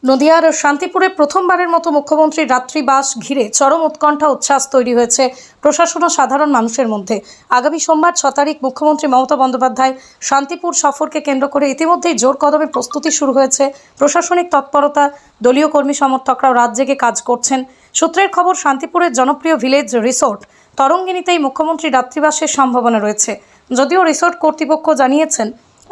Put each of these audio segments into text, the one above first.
নদিয়ার শান্তিপুরে প্রথমবারের মতো মুখ্যমন্ত্রীর রাত্রিবাস ঘিরে চরম উৎকণ্ঠা উচ্ছ্বাস তৈরি হয়েছে প্রশাসন ও সাধারণ মানুষের মধ্যে। আগামী সোমবার 6 তারিখ মুখ্যমন্ত্রী মমতা বন্দ্যোপাধ্যায় শান্তিপুর সফরকে কেন্দ্র করে ইতিমধ্যেই জোর কদমে প্রস্তুতি শুরু হয়েছে। প্রশাসনিক তৎপরতা, দলীয় কর্মী সমর্থকরাও রাত জেগে কাজ করছেন। সূত্রের খবর, শান্তিপুরের জনপ্রিয় ভিলেজ রিসোর্ট তরঙ্গিনীতেই মুখ্যমন্ত্রীর রাত্রিবাসের সম্ভাবনা রয়েছে। যদিও রিসোর্ট কর্তৃপক্ষ জানিয়েছেন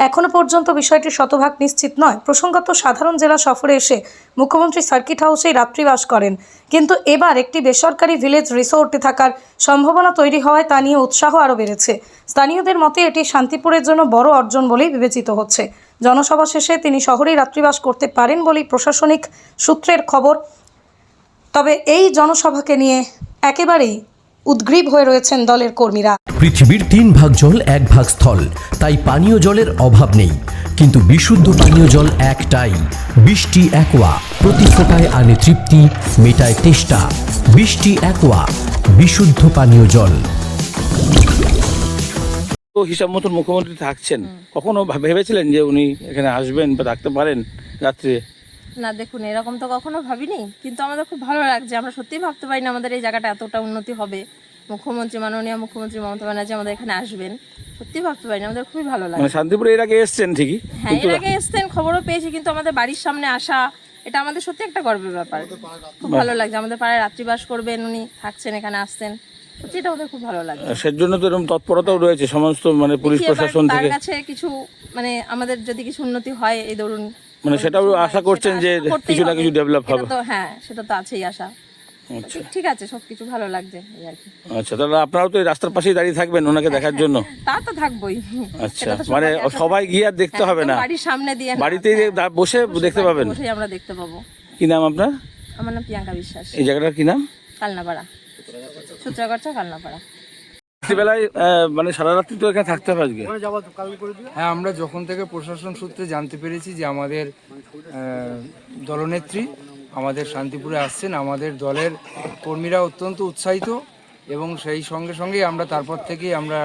এখনো পর্যন্ত বিষয়টি শতভাগ নিশ্চিত নয়। প্রসঙ্গত, সাধারণ জেলা সফরে এসে মুখ্যমন্ত্রী সার্কিট হাউসেই রাত্রিবাস করেন, কিন্তু এবার একটি বেসরকারি ভিলেজ রিসোর্টে থাকার সম্ভাবনা তৈরি হওয়ায় তা নিয়ে উৎসাহ আরও বেড়েছে। স্থানীয়দের মতে এটি শান্তিপুরের জন্য বড় অর্জন বলেই বিবেচিত হচ্ছে। জনসভা শেষে তিনি শহরেই রাত্রিবাস করতে পারেন বলেই প্রশাসনিক সূত্রের খবর। তবে এই জনসভাকে নিয়ে একেবারেই উদ্গ্রীব হয়ে রয়েছেন দলের কর্মীরা। পৃথিবীর 3 ভাগ জল 1 ভাগ স্থল, তাই পানীয় জলের অভাব নেই। কিন্তু বিশুদ্ধ পানীয় জল একটাই, বৃষ্টি অ্যাকোয়া। প্রতি ফোঁটায় আনে তৃপ্তি, মেটায় তেষ্টা। বৃষ্টি অ্যাকোয়া, বিশুদ্ধ পানীয় জল। তো হিসাব মতন মুখ্যমন্ত্রী থাকছেন, কখনো ভেবেছিলেন যে উনি এখানে আসবেন বা থাকতে পারেন রাত্রে? না, দেখুন, এরকম তো কখনো ভাবিনি, কিন্তু আমাদের খুব ভালো লাগছে। আমরা সত্যিই ভাবতে পারি না আমাদের এই জায়গাটা এতটা উন্নতি হবে। মাননীয় মুখ্যমন্ত্রী মমতা ব্যানার্জি আমাদের এখানে আসবেন, সত্যিই ভাবতে পারি না। আমাদের খুবই ভালো লাগে। মানে শান্তিপুরে এর আগে এসছেন ঠিকই? হ্যাঁ, এর আগে এসছেন, খবরও পেয়েছি, কিন্তু আমাদের বাড়ির সামনে আসা, এটা আমাদের সত্যি একটা গর্বের ব্যাপার। খুব ভালো লাগছে। আমাদের পাড়ায় রাত্রিবাস করবেন উনি, থাকছেন, এখানে আসছেন, সত্যি এটা আমাদের খুব ভালো লাগে। সেজন্য তো এরকম তৎপরতাও রয়েছে সমস্ত মানে পুলিশ প্রশাসন থেকে। তার কাছে কিছু মানে আমাদের যদি কিছু উন্নতি হয়, এই ধরুন, মানে সেটাও আশা করছেন যে কিছু না কিছু ডেভেলপ হবে। তো হ্যাঁ, সেটা তো আছেই আশা। আচ্ছা, ঠিক আছে, সবকিছু ভালো লাগছে এই আর কি। আচ্ছা, তাহলে আপনারাও তো এই রাস্তার পাশেই দাঁড়িয়ে থাকবেন ওনাকে দেখার জন্য? তা তো থাকবোই। আচ্ছা, মানে সবাই গিয়ে আর দেখতে হবে না, বাড়ির সামনে দিয়ে বাড়িতেই বসে দেখতে পাবেন? বসে আমরা দেখতে পাবো। কি নাম আপনার? আমার নাম প্রিয়াঙ্কা বিশ্বাস। এই জায়গাটার কি নাম? কালনাপাড়া, সূত্রাগড়চা, কালনাপাড়া। রাত্রিবেলায় মানে সারা রাত্রি তো এখানে থাকতে হবে আজকে? হ্যাঁ, আমরা যখন থেকে প্রশাসন সূত্রে জানতে পেরেছি যে আমাদের দলনেত্রী আমাদের শান্তিপুরে আসছেন, আমাদের দলের কর্মীরা অত্যন্ত উৎসাহিত, এবং সেই সঙ্গে সঙ্গেই আমরা তারপর থেকেই আমরা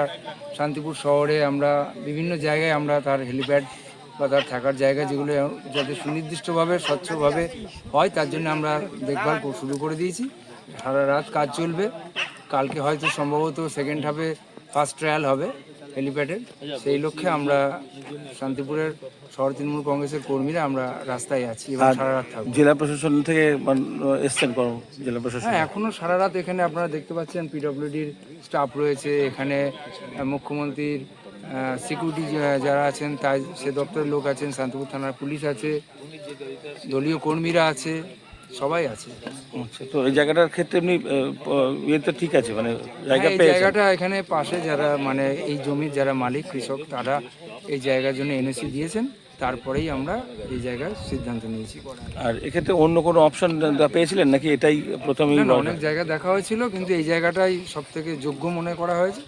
শান্তিপুর শহরে আমরা বিভিন্ন জায়গায় আমরা তার হেলিপ্যাড বা তার থাকার জায়গা যেগুলো যাতে সুনির্দিষ্টভাবে স্বচ্ছভাবে হয় তার জন্য আমরা দেখভাল শুরু করে দিয়েছি। সারা রাত কাজ চলবে। কালকে হয়তো সম্ভবত সেকেন্ড হাফে ফার্স্ট ট্রায়াল হবে হেলিপ্যাডের। সেই লক্ষ্যে আমরা শান্তিপুরের শহর তৃণমূল কংগ্রেসের কর্মীরা আমরা রাস্তায় আছি এবং সারা রাত থাকবো। জেলা প্রশাসন থেকে এসছেন? জেলা প্রশাসন হ্যাঁ, এখনও সারা রাত এখানে আপনারা দেখতে পাচ্ছেন পিডব্লিউডির স্টাফ রয়েছে এখানে, মুখ্যমন্ত্রীর সিকিউরিটি যারা আছেন তাই সে দপ্তরের লোক আছেন, শান্তিপুর থানার পুলিশ আছে, দলীয় কর্মীরা আছে, সবাই আছে। আচ্ছা, তো এই জায়গাটার ক্ষেত্রে এমনি ইয়ে তো ঠিক আছে, মানে জায়গাটা এখানে পাশে যারা মানে এই জমির যারা মালিক কৃষক তারা এই জায়গার জন্য এনওসি দিয়েছেন, তারপরেই আমরা এই জায়গার সিদ্ধান্ত নিয়েছি। আর এক্ষেত্রে অন্য কোনো অপশন পেয়েছিলেন নাকি এটাই প্রথমেই? অনেক জায়গা দেখা হয়েছিল, কিন্তু এই জায়গাটাই সব থেকে যোগ্য মনে করা হয়েছে।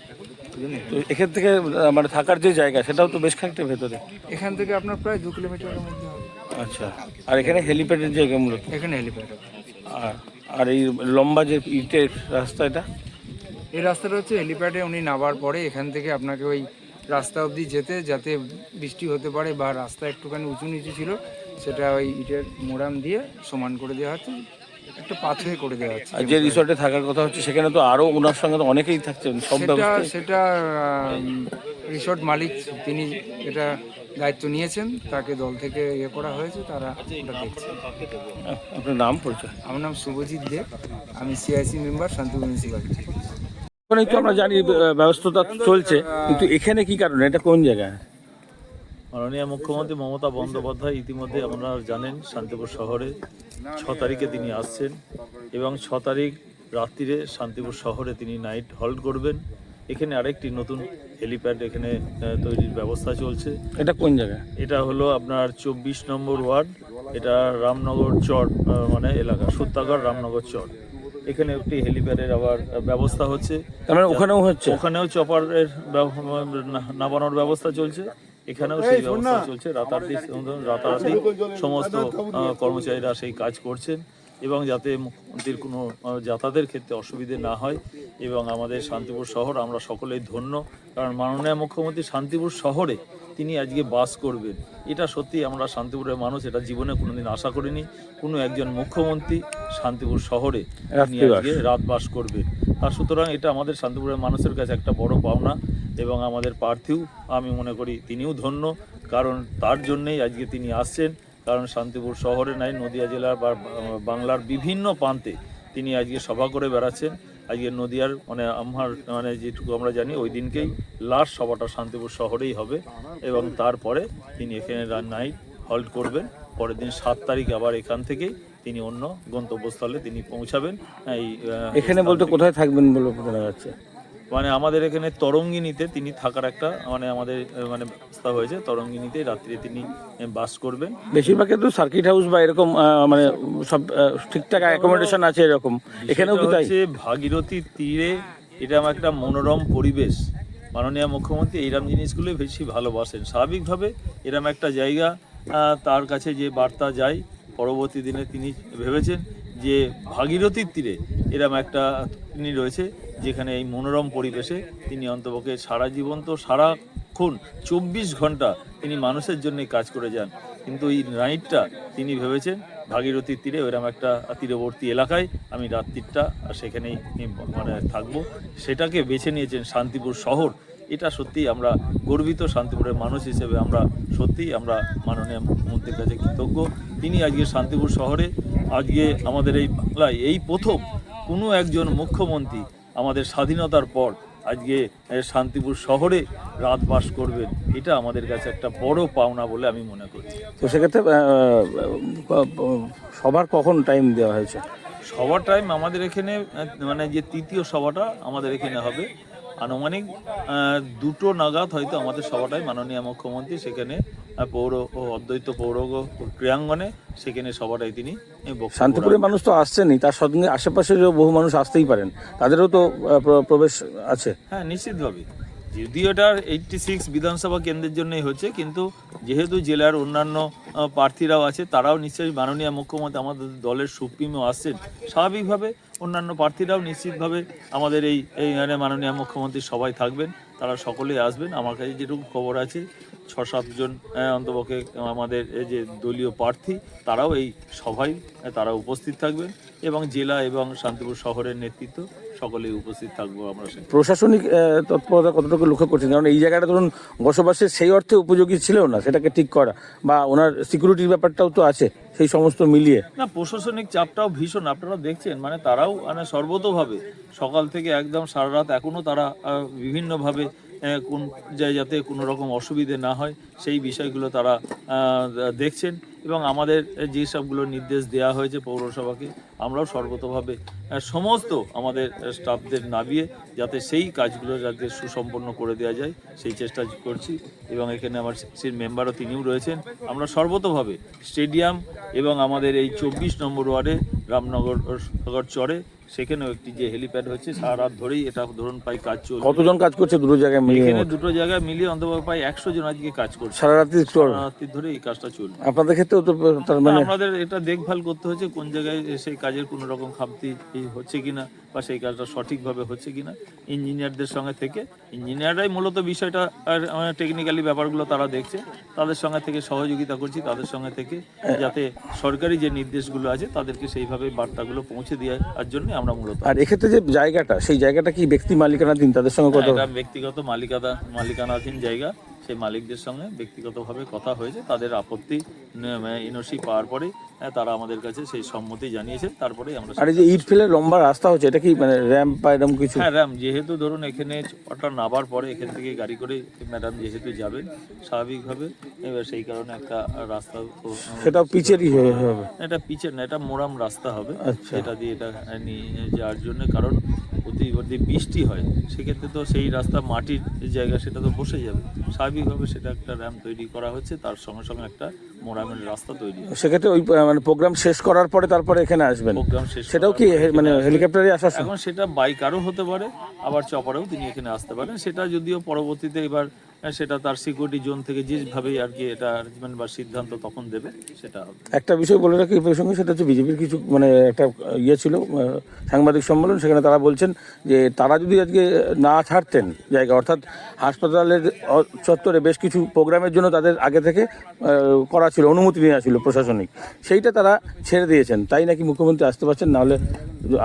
তো এখান থেকে মানে থাকার যে জায়গা সেটাও তো বেশ খানিকটা ভেতরে। এখান থেকে আপনার প্রায় 2 কিলোমিটারের মধ্যে হবে। আচ্ছা, আর এখানে হেলিপ্যাডের জায়গা মূলত? এখানে হেলিপ্যাড হবে। আর এই লম্বা যে ইটের রাস্তা, এটা এই রাস্তাটা হচ্ছে হেলিপ্যাডে উনি নামার পরে এখান থেকে আপনাকে ওই রাস্তা অবধি যেতে, যাতে বৃষ্টি হতে পারে বা রাস্তা একটুখানি উঁচু নিচু ছিল সেটা ওই ইটের মোড়াম দিয়ে সমান করে দেওয়া হচ্ছে, একটা পাথরে করে দেওয়া হচ্ছে। আর যে রিসর্টে থাকার কথা হচ্ছে সেখানে তো আরও ওনার সঙ্গে তো অনেকেই থাকছেন, সব ব্যবস্থা? সেটা রিসর্ট মালিক তিনি এটা দায়িত্ব নিয়েছেন, তাকে দল থেকে ইয়ে করা হয়েছে, তারা ওটা দেখছে। আপনার নাম পরিচয়? আমার নাম শুভজিৎ দেব, আমি সিআইসি মেম্বার শান্তিপুর মিউনিসিপ্যালিটি। ওখানে তো আমরা জানি ব্যবস্থা চলছে, কিন্তু এখানে কি কারণে, এটা কোন জায়গায়? মাননীয় মুখ্যমন্ত্রী মমতা বন্দ্যোপাধ্যায় ইতিমধ্যে আপনারা জানেন শান্তিপুর শহরে 6 তারিখে তিনি আসছেন, এবং 6 তারিখ রাত্রিরে শান্তিপুর শহরে তিনি নাইট হল্ট করবেন। এখানে আরেকটি নতুন হেলিপ্যাড এখানে তৈরির ব্যবস্থা চলছে। এটা কোন জায়গায়? এটা হলো আপনার 24 নম্বর ওয়ার্ড, এটা রামনগর চট মানে এলাকা, সত্যাগড় রামনগর চট। এখানে একটি হেলিপ্যাডের আবার ব্যবস্থা হচ্ছে। তার মানে ওখানেও হচ্ছে? ওখানেও চপারের নামানোর ব্যবস্থা চলছে, এখানেও সেই ব্যবস্থা চলছে। রাতারাতি সমস্ত কর্মচারীরা সেই কাজ করছেন, এবং যাতে মুখ্যমন্ত্রীর কোনো যাতায়াতের ক্ষেত্রে অসুবিধে না হয়। এবং আমাদের শান্তিপুর শহর আমরা সকলেই ধন্য, কারণ মাননীয় মুখ্যমন্ত্রী শান্তিপুর শহরে তিনি আজকে বাস করবেন, এটা সত্যি আমরা শান্তিপুরের মানুষ এটা জীবনে কোনোদিন আশা করিনি। কোনো একজন মুখ্যমন্ত্রী শান্তিপুর শহরে তিনি আজকে রাত বাস করবেন। আর সুতরাং এটা আমাদের শান্তিপুরের মানুষের কাছে একটা বড় পাওনা, এবং আমাদের প্রার্থীও আমি মনে করি তিনিও ধন্য, কারণ তার জন্যেই আজকে তিনি আসছেন। কারণ শান্তিপুর শহরে নাই, নদিয়া জেলার বা বাংলার বিভিন্ন প্রান্তে তিনি আজকে সভা করে বেড়াচ্ছেন। আজকে নদিয়ার আমার যেটুকু আমরা জানি ওই দিনকেই লাস্ট সভাটা শান্তিপুর শহরেই হবে, এবং তারপরে তিনি এখানে নাইট হল্ট করবেন। পরের দিন 7 তারিখ আবার এখান থেকেই তিনি অন্য গন্তব্যস্থলে তিনি পৌঁছাবেন। এখানে বলতে কোথায় থাকবেন বলে জানা যাচ্ছে? আমাদের এখানে তরঙ্গিনীতে তিনি থাকার একটা আমাদের ব্যবস্থা হয়েছে। তরঙ্গিনীতে রাত্রে তিনি বাস করবেন। বেশিরভাগ তো সার্কিট হাউস বা এরকম সব ঠিকঠাক অ্যাকোমোডেশন আছে এরকম, এখানেও কি তাই? ভাগীরথীর তীরে এরকম একটা মনোরম পরিবেশ, মাননীয় মুখ্যমন্ত্রী এইরকম জিনিসগুলোই বেশি ভালোবাসেন। স্বাভাবিকভাবে এরকম একটা জায়গা তার কাছে যে বার্তা যায়, পরবর্তী দিনে তিনি ভেবেছেন যে ভাগীরথীর তীরে এরকম একটা তিনি রয়েছে যেখানে এই মনোরম পরিবেশে তিনি অন্তপক্ষে সারা জীবন তো সারাক্ষণ 24 ঘন্টা তিনি মানুষের জন্য কাজ করে যান, কিন্তু এই নাইটটা তিনি ভেবেছেন ভাগীরথীর তীরে ওইরকম একটা তীরবর্তী এলাকায় আমি রাত্রিটা সেখানেই থাকবো। সেটাকে বেছে নিয়েছেন শান্তিপুর শহর। এটা সত্যি আমরা গর্বিত শান্তিপুরের মানুষ হিসেবে। আমরা সত্যিই আমরা মাননীয় মুখ্যমন্ত্রীর কাছে কৃতজ্ঞ। তিনি আজকে শান্তিপুর শহরে আজকে আমাদের এই বাংলায় এই প্রথম কোনো একজন মুখ্যমন্ত্রী আমাদের স্বাধীনতার পর আজকে শান্তিপুর শহরে রাত বাস করবেন। এটা আমাদের কাছে একটা বড় পাওনা বলে আমি মনে করি। তো সেক্ষেত্রে সবার কখন টাইম দেওয়া হয়েছে? সবার টাইম আমাদের এখানে যে তৃতীয় সভাটা আমাদের এখানে হবে আনুমানিক 2টো নাগাদ হয়তো আমাদের সভাটাই মাননীয় মুখ্যমন্ত্রী সেখানে পৌর ও অদ্বৈত পৌর ক্রীড়াঙ্গনে সেখানে সভাটাই তিনি শান্তিপুরের মানুষ তো আসছেনই, তার সঙ্গে আশেপাশেরও বহু মানুষ আসতেই পারেন, তাদেরও তো প্রবেশ আছে। হ্যাঁ, নিশ্চিতভাবে। যদিও এটা 86 বিধানসভা কেন্দ্রের জন্যই হচ্ছে, কিন্তু যেহেতু জেলার অন্যান্য প্রার্থীরাও আছে, তারাও নিশ্চয়ই মাননীয় মুখ্যমন্ত্রী আমাদের দলের সুপ্রিমো আসছেন, স্বাভাবিকভাবে অন্যান্য প্রার্থীরাও নিশ্চিতভাবে আমাদের এই মাননীয় মুখ্যমন্ত্রী সবাই থাকবেন, তারা সকলেই আসবেন। আমার কাছে যেটুকু খবর আছে 6-7 জন অন্তপক্ষে আমাদের যে দলীয় প্রার্থী তারাও এই সভায় তারা উপস্থিত থাকবেন, এবং জেলা এবং শান্তিপুর শহরের নেতৃত্ব সকলেই উপস্থিত থাকবো। আমরা প্রশাসনিক তৎপরতা কতটুকু লক্ষ্য করছেন? কারণ এই জায়গাটা ধরুন বসবাসের সেই অর্থে উপযোগী ছিল না, সেটাকে ঠিক করা বা ওনার সিকিউরিটির ব্যাপারটাও তো আছে, সেই সমস্ত মিলিয়ে না প্রশাসনিক চাপটাও ভীষণ আপনারা দেখছেন। তারাও সর্বতোভাবে সকাল থেকে একদম সারা রাত এখনও তারা বিভিন্নভাবে কোন যাতে কোনো রকম অসুবিধে না হয় সেই বিষয়গুলো তারা দেখছেন, এবং আমাদের যে সবগুলো নির্দেশ দেওয়া হয়েছে পৌরসভাকে আমরাও সর্বতোভাবে সমস্ত আমাদের স্টাফদের নামিয়ে যাতে সেই কাজগুলো যাতে সুসম্পন্ন করে দেওয়া যায় সেই চেষ্টা করছি। এবং এখানে আমার সেই মেম্বারও তিনিও রয়েছেন। আমরা সর্বতোভাবে স্টেডিয়াম এবং আমাদের এই 24 নম্বর ওয়ার্ডে রামনগর চরে সেখানেও একটি যে হেলিপ্যাড হচ্ছে সারা রাত ধরেই এটা ধরুন প্রায় কাজ চলছে। কতজন কাজ করছে দুটো জায়গায় মিলিয়ে? এখানে দুটো জায়গায় মিলিয়ে অন্তত প্রায় 100 জন আজকে কাজ করছে সারা রাত্রি ধরে এই কাজটা চলছে। আপনাদের ক্ষেত্রেও তো তার আমাদের এটা দেখভাল করতে হচ্ছে কোন জায়গায় সেই কাজের কোনো রকম খামতি হচ্ছে কিনা বা সেই কাজটা সঠিকভাবে হচ্ছে কিনা। ইঞ্জিনিয়ারদের সঙ্গে থেকে ইঞ্জিনিয়াররাই মূলত বিষয়টা টেকনিক্যালি ব্যাপারগুলো তারা দেখছে, তাদের সঙ্গে থেকে সহযোগিতা করছি, তাদের সঙ্গে থেকে যাতে সরকারি যে নির্দেশগুলো আছে তাদেরকে সেইভাবে বার্তাগুলো পৌঁছে দেওয়ার জন্য আমরা মূলত। আর এক্ষেত্রে যে জায়গাটা সেই জায়গাটা কি ব্যক্তি মালিকানাধীন? তাদের সঙ্গে কথা ব্যক্তিগত মালিকানাধীন জায়গা, সেই মালিকদের সঙ্গে ব্যক্তিগতভাবে কথা হয়েছে, তাদের আপত্তি এনওসি পাওয়ার পরে তারা আমাদের কাছে সেই সম্মতি জানিয়েছেন, তারপরেই আমরা। আর এই যে ইট ফেলে লম্বা রাস্তা হচ্ছে, এটা কি র্যাম্প বা এরকম কিছু? হ্যাঁ, র্যাম্প। যেহেতু ধরুন এখানে চপাটা নামার পরে এখান থেকে গাড়ি করে ম্যাডাম যেহেতু যাবেন স্বাভাবিকভাবে, এবার সেই কারণে একটা রাস্তা সেটাও পিচেরই হবে। এটা পিচের না, এটা মোরাম রাস্তা হবে। এটা দিয়ে এটা নিয়ে যাওয়ার জন্য, কারণ যদি বৃষ্টি হয় সেক্ষেত্রে তো সেই রাস্তা মাটির জায়গা সেটা তো বসে যাবে, স্বাভাবিকভাবে সেটা একটা র্যাম্প তৈরি করা হচ্ছে, তার সঙ্গে সঙ্গে একটা মোরামের রাস্তা তৈরি হবে। সেক্ষেত্রে ওই মানে প্রোগ্রাম শেষ করার পরে তারপরে এখানে আসবেন, প্রোগ্রাম শেষ সেটাও কি মানে হেলিকপ্টারে আসার এখন সেটা বাইকারও হতে পারে, আবার চপারেও তিনি এখানে আসতে পারেন। সেটা যদিও পরবর্তীতে এবার সেটা তার সিকিউরিটি জোন থেকে যেভাবেই আর কি এটা অ্যারেঞ্জমেন্ট বা সিদ্ধান্ত তখন দেবে সেটা হবে। একটা বিষয় বলে রাখি এই প্রসঙ্গে, সেটা হচ্ছে বিজেপির কিছু মানে একটা ইয়ে ছিল সাংবাদিক সম্মেলন, সেখানে তারা বলছেন যে তারা যদি আজকে না ছাড়তেন জায়গা, অর্থাৎ হাসপাতালের চত্বরে বেশ কিছু প্রোগ্রামের জন্য তাদের আগে থেকে করা ছিল, অনুমতি নেওয়া ছিল প্রশাসনিক, সেইটা তারা ছেড়ে দিয়েছেন, তাই নাকি মুখ্যমন্ত্রী আসতে পারছেন, নাহলে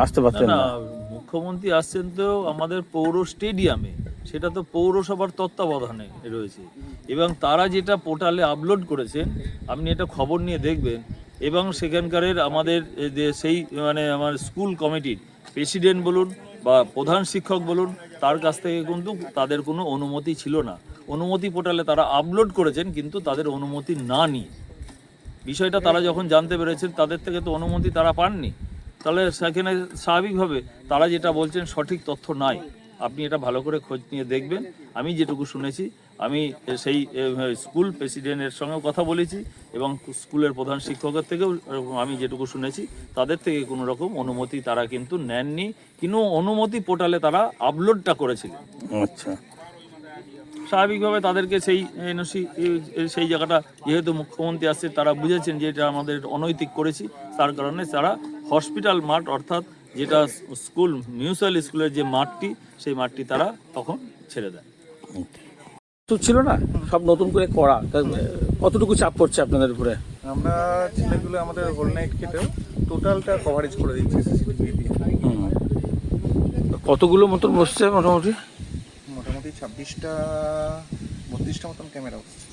আসতে পারতেন না, না। মুখ্যমন্ত্রী আসছেন তো আমাদের পৌর স্টেডিয়ামে, সেটা তো পৌরসভার তত্ত্বাবধানে রয়েছে, এবং তারা যেটা পোর্টালে আপলোড করেছেন আপনি এটা খবর নিয়ে দেখবেন, এবং সেখানকারের আমাদের সেই মানে আমার স্কুল কমিটির প্রেসিডেন্ট বলুন বা প্রধান শিক্ষক বলুন, তার কাছ থেকে কিন্তু তাদের কোনো অনুমতি ছিল না। অনুমতি পোর্টালে তারা আপলোড করেছেন কিন্তু তাদের অনুমতি না নিয়ে, বিষয়টা তারা যখন জানতে পেরেছেন তাদের থেকে তো অনুমতি তারা পাননি, তাহলে সেখানে স্বাভাবিকভাবে তারা যেটা বলছেন সঠিক তথ্য নাই। আপনি এটা ভালো করে খোঁজ নিয়ে দেখবেন। আমি যেটুকু শুনেছি, আমি সেই স্কুল প্রেসিডেন্টের সঙ্গেও কথা বলেছি এবং স্কুলের প্রধান শিক্ষকের থেকেও আমি যেটুকু শুনেছি, তাদের থেকে কোনো রকম অনুমতি তারা কিন্তু নেননি, কিন্তু অনুমতি পোর্টালে তারা আপলোডটা করেছিলেন। আচ্ছা, স্বাভাবিকভাবে তাদেরকে সেই এনওসি সেই জায়গাটা যেহেতু মুখ্যমন্ত্রী আসছে, তারা বুঝেছেন যে এটা আমাদের অনৈতিক করেছি, তার কারণে তারা হসপিটাল মাঠ অর্থাৎ যেটা স্কুল মিউনিসিপ্যাল স্কুলের যে মাঠটি, সেই মাঠটি তারা তখন ছেড়ে দেয়। তো ছিল না সব নতুন করে করা, কতটুকু চাপ পড়ছে আপনাদের উপরে? আমরা ছেলেগুলো আমাদের হোল নাইট কেটেও টোটালটা কভারেজ করে দিচ্ছি সিসিটিভি দিয়ে। কতগুলো মতন বসছে মোটামুটি? মোটামুটি 32টা মতন ক্যামেরা বসছে।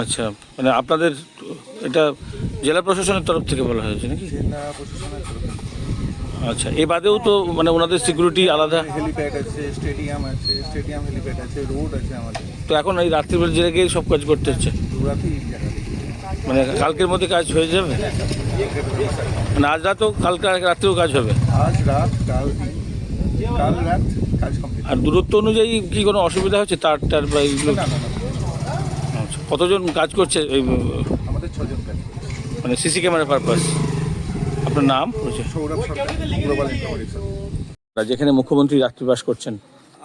আচ্ছা, মানে আপনাদের এটা জেলা প্রশাসনের তরফ থেকে বলা হয়েছে নাকি? জেলা প্রশাসনের তরফে। আচ্ছা, এ বাদেও তো মানে ওনাদের সিকিউরিটি আলাদা, হেলিপ্যাড আছে, স্টেডিয়াম আছে, স্টেডিয়াম হেলিপ্যাড আছে, রোড আছে আমাদের। তো এখন এই রাত্রিবেলা জেগে সব কাজ করতে হচ্ছে, দুরাতেই জায়গা মানে কালকের মধ্যে কাজ হয়ে যাবে, মানে আজ রাতও কালকে রাত্রেও কাজ হবে? আজ রাত কাল রাত কাজ কমপ্লিট। আর দূরত্ব অনুযায়ী কি কোনো অসুবিধা হচ্ছে তার বা এইগুলো? না। আচ্ছা, কতজন কাজ করছে এই আমাদের 6 জন কাজ। মানে সিসি ক্যামেরা পারপাস? আপনার নাম? সৌরভ সরকার, গ্লোবাল ইনফরমেশন। যেখানে মুখ্যমন্ত্রী রাত্রিবাস করছেন,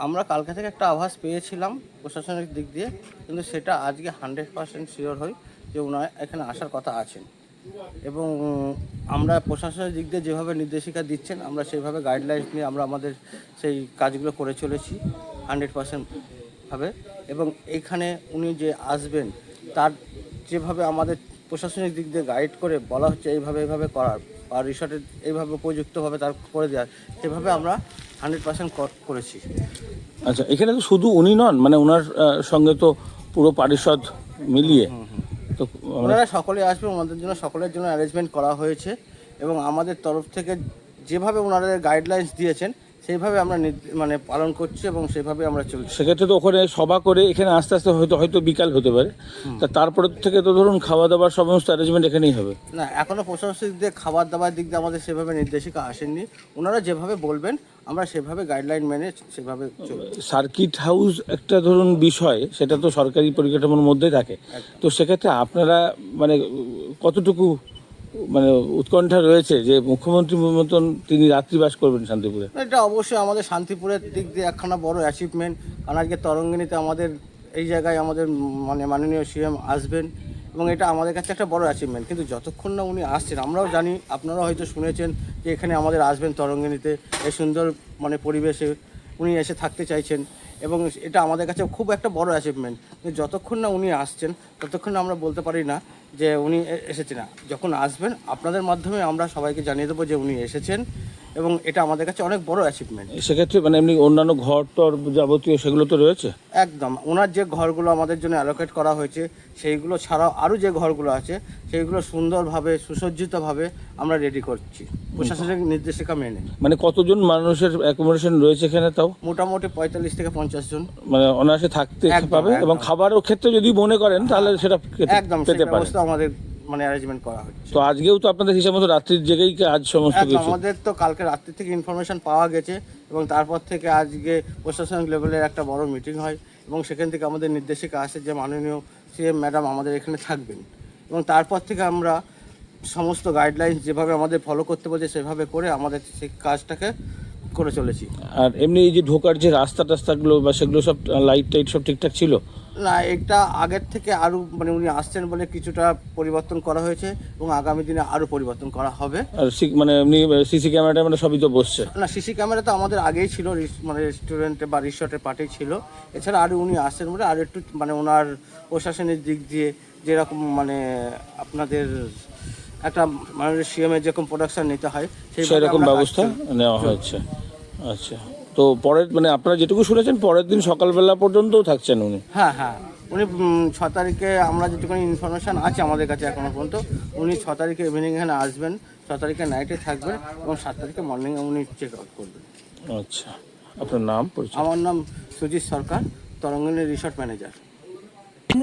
আমরা কালকে থেকে একটা আভাস পেয়েছিলাম প্রশাসনিক দিক দিয়ে, কিন্তু সেটা আজকে 100% শিওর হই যে ওনারা এখানে আসার কথা আছেন, এবং আমরা প্রশাসনের দিক দিয়ে যেভাবে নির্দেশিকা দিচ্ছেন আমরা সেইভাবে গাইডলাইন্স নিয়ে আমরা আমাদের সেই কাজগুলো করে চলেছি 100% ভাবে। এবং এইখানে উনি যে আসবেন তার যেভাবে আমাদের প্রশাসনিক দিক দিয়ে গাইড করে বলা হচ্ছে এইভাবে করার, আর রিসর্টের এইভাবে উপযুক্তভাবে তার করে দেওয়ার, সেভাবে আমরা 100% করেছি। আচ্ছা, এখানে তো শুধু উনি নন, মানে ওনার সঙ্গে তো পুরো পারিষদ মিলিয়ে তো ওনারা সকলে আসবে, ওনাদের জন্য সকলের জন্য অ্যারেঞ্জমেন্ট করা হয়েছে, এবং আমাদের তরফ থেকে যেভাবে ওনারা গাইডলাইন্স দিয়েছেন সেইভাবে আমরা মানে পালন করছি এবং সেভাবে আমরা চলছি। সেক্ষেত্রে তো ওখানে সভা করে এখানে আস্তে আস্তে হয়তো বিকাল হতে পারে, তা তারপরে থেকে তো ধরুন খাওয়া দাওয়ার সমস্ত অ্যারেঞ্জমেন্ট এখানেই হবে। না, এখনও প্রশাসনিক দিক দিয়ে খাবার দাবার দিক দিয়ে আমাদের সেভাবে নির্দেশিকা আসেননি, ওনারা যেভাবে বলবেন আমরা সেভাবে গাইডলাইন মেনে সেভাবে চলব। সার্কিট হাউস একটা ধরুন বিষয়, সেটা তো সরকারি পরিকাঠামোর মধ্যে থাকে, তো সেক্ষেত্রে আপনারা মানে কতটুকু মানে উৎকণ্ঠা রয়েছে যে মুখ্যমন্ত্রী মতন তিনি রাত্রিবাস করবেন শান্তিপুরে? এটা অবশ্যই আমাদের শান্তিপুরের দিক দিয়ে একখানা বড় অ্যাচিভমেন্ট, কারণ আজকে তরঙ্গিনীতে আমাদের এই জায়গায় আমাদের মানে মাননীয় সিএম আসবেন, এবং এটা আমাদের কাছে একটা বড় অ্যাচিভমেন্ট। কিন্তু যতক্ষণ না উনি আসছেন, আমরাও জানি, আপনারাও হয়তো শুনেছেন যে এখানে আমাদের আসবেন তরঙ্গিনীতে, এই সুন্দর মানে পরিবেশে উনি এসে থাকতে চাইছেন, এবং এটা আমাদের কাছে খুব একটা বড় অ্যাচিভমেন্ট। কিন্তু যতক্ষণ না উনি আসছেন ততক্ষণ আমরা বলতে পারি না যে উনি এসেছেন না। যখন আসবেন আপনাদের মাধ্যমে আমরা সবাইকে জানিয়ে দেবো যে উনি এসেছেন, এবং এটা আমাদের কাছে অনেক বড় অ্যাচিভমেন্ট। সেক্ষেত্রে মানে এমনি অন্যান্য ঘর টর যাবতীয় সেগুলো তো রয়েছে? একদম, ওনার যে ঘরগুলো আমাদের জন্য অ্যালোকেট করা হয়েছে সেইগুলো ছাড়াও আরও যে ঘরগুলো আছে সেইগুলো সুন্দরভাবে সুসজ্জিতভাবে আমরা রেডি করছি প্রশাসনিক নির্দেশিকা মেনে। মানে কতজন মানুষের অ্যাকোমোডেশন রয়েছে এখানে? তাও মোটামুটি 45 থেকে 50 জন মানে অনায়াসে থাকতে একদম, পাবে, এবং একদম। খাবারের ক্ষেত্রে যদি মনে করেন তাহলে সেটা একদম পেতে সেই পারে। ব্যবস্থা আমাদের মানে অ্যারেঞ্জমেন্ট করা হচ্ছে। তো আজকেও তো আপনাদের হিসাব মতো রাত্রির জেগেই কাজ সমস্ত একদম, কিছু? আমাদের তো কালকে রাত্রি থেকে ইনফরমেশন পাওয়া গেছে, এবং তারপর থেকে আজকে প্রশাসনিক লেভেলের একটা বড় মিটিং হয়, এবং সেখান থেকে আমাদের নির্দেশিকা আসে যে মাননীয় সিএম ম্যাডাম আমাদের এখানে থাকবেন, এবং তারপর থেকে আমরা সমস্ত গাইডলাইন যেভাবে আমাদের ফলো করতে বলছে সেভাবে করে আমাদের সেই কাজটাকে করে চলেছি। আর এমনি এই যে ঢোকার যে রাস্তা টাস্তাগুলো বা সেগুলো সব লাইট টাইট সব ঠিকঠাক ছিল? না, এটা আগের থেকে আরও মানে উনি আসছেন বলে কিছুটা পরিবর্তন করা হয়েছে এবং আগামী দিনে আরও পরিবর্তন করা হবে। আর মানে এমনি সিসি ক্যামেরাটা মানে সবই তো বসছে? না, সিসি ক্যামেরা তো আমাদের আগেই ছিল, মানে রেস্টুরেন্টে বা রিসর্টের পার্টি ছিল। এছাড়া আরও উনি আসছেন বলে আর একটু মানে ওনার প্রশাসনের দিক দিয়ে যেরকম মানে আপনাদের একটা মাননীয় সিএমের যেরকম প্রোডাকশন নিতে হয় সেরকম ব্যবস্থা নেওয়া হয়েছে। আচ্ছা, তো পরের মানে আপনারা যেটুকু শুনেছেন পরের দিন সকালবেলা পর্যন্তও থাকছেন উনি? হ্যাঁ হ্যাঁ, উনি 6 তারিখে আমরা যেটুকুনি ইনফরমেশান আছে আমাদের কাছে এখনো পর্যন্ত, উনি 6 তারিখে ইভিনিং এখানে আসবেন, 6 তারিখে নাইটে থাকবেন এবং 7 তারিখে মর্নিংয়ে উনি চেক আউট করবেন। আচ্ছা, আপনার নাম পরিচয়? আমার নাম সুজিত সরকার, তরঙ্গিনী রিসর্ট ম্যানেজার।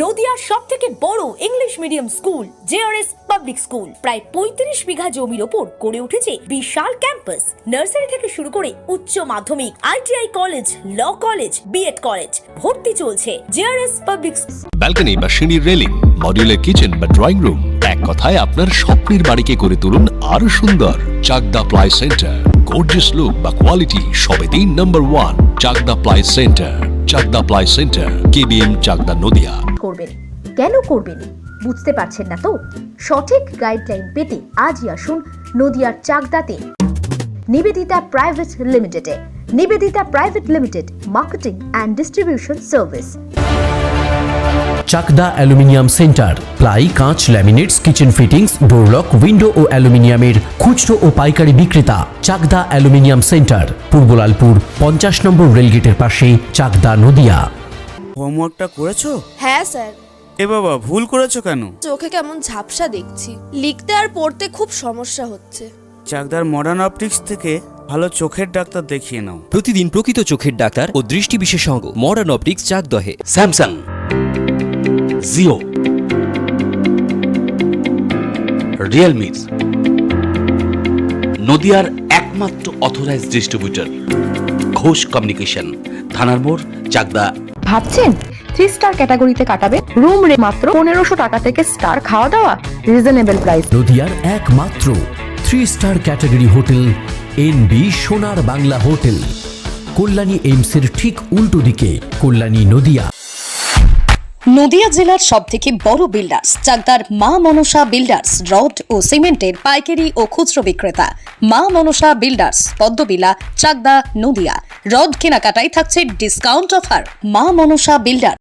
নদিয়ার সবথেকে বড় English medium school JRS public school প্রায় 35 বিঘা জমির ওপর গড়ে উঠেছে বিশাল ক্যাম্পাস। নার্সারি থেকে শুরু করে উচ্চ মাধ্যমিক, ITI college, law college, BEd college, ভর্তি চলছে জেআরএস পাবলিক। ব্যালকনি বা সিঁড়ির রেলিং, মডিউলার কিচেন বা ড্রয়িং রুম, এক কথায় আপনার স্বপ্নের বাড়িকে করে তুলুন আরো সুন্দর। Chakdah ply centre, gorgeous look বা কোয়ালিটি সবে 3 নম্বর 1 Chakdah ply centre. Chakdah ply centre, KBM, Chakdah, Nadia. করবেন কেন করবেন বুঝতে পারছেন না তো? সঠিক গাইডলাইন পেতে আজই আসুন নদিয়ার চাকদাতে নিবেদিতা প্রাইভেট লিমিটেডে। Nivedita private limited, marketing and distribution service. Chakdah aluminium centre, ply, কাঁচ, laminates, kitchen fittings, door lock, window ও অ্যালুমিনিয়ামের খুচরো ও পাইকারি বিক্রেতা। চাকদা অ্যালুমিনিয়াম সেন্টার, পূর্বলালপুর 50 নম্বর রেলগেটের পাশে, চাকদা, নদিয়া। হোমওয়ার্কটা করেছো? হ্যাঁ স্যার। এ বাবা, ভুল করেছো কেন? চোখে কেমন ঝাপসা দেখছি, লিখতে আর পড়তে খুব সমস্যা হচ্ছে। চাকদার মডার্ন অপটিক্স থেকে ভালো চোখের ডাক্তার দেখিয়ে নাও। প্রতিদিন প্রকৃত চোখের ডাক্তার ও দৃষ্টি বিশেষজ্ঞ মডার্ন অপটিক্স, চাকদহে। স্যামসাং, জিও, রিয়েলমি, নদিয়ার একমাত্র অথরাইজড ডিস্ট্রিবিউটর ঘোষ কমিউনিকেশন, থানার মোড়, চাকদা। ভাবছেন 3 স্টার ক্যাটাগরিতে কাটাবে? রুম রে মাত্র 1500 টাকা থেকে স্টার, খাওয়া দাওয়া রিজনেবল প্রাইস। নদিয়ার একমাত্র 3 স্টার ক্যাটাগরি হোটেল এনবি সোনার বাংলা হোটেল, কল্যাণী এইমসের ঠিক উল্টো দিকে, কল্যাণী, নদিয়া। নদিয়া জেলার সবথেকে বড় বিল্ডার্স চাকদার মা মনসা বিল্ডার্স, রড ও সিমেন্টের পাইকারি ও খুচরো বিক্রেতা। মা মনসা বিল্ডার্স, পদ্মবিলা, চাকদা, নদিয়া। রড কেনাকাটায় থাকছে ডিসকাউন্ট অফার। মা মনসা বিল্ডার।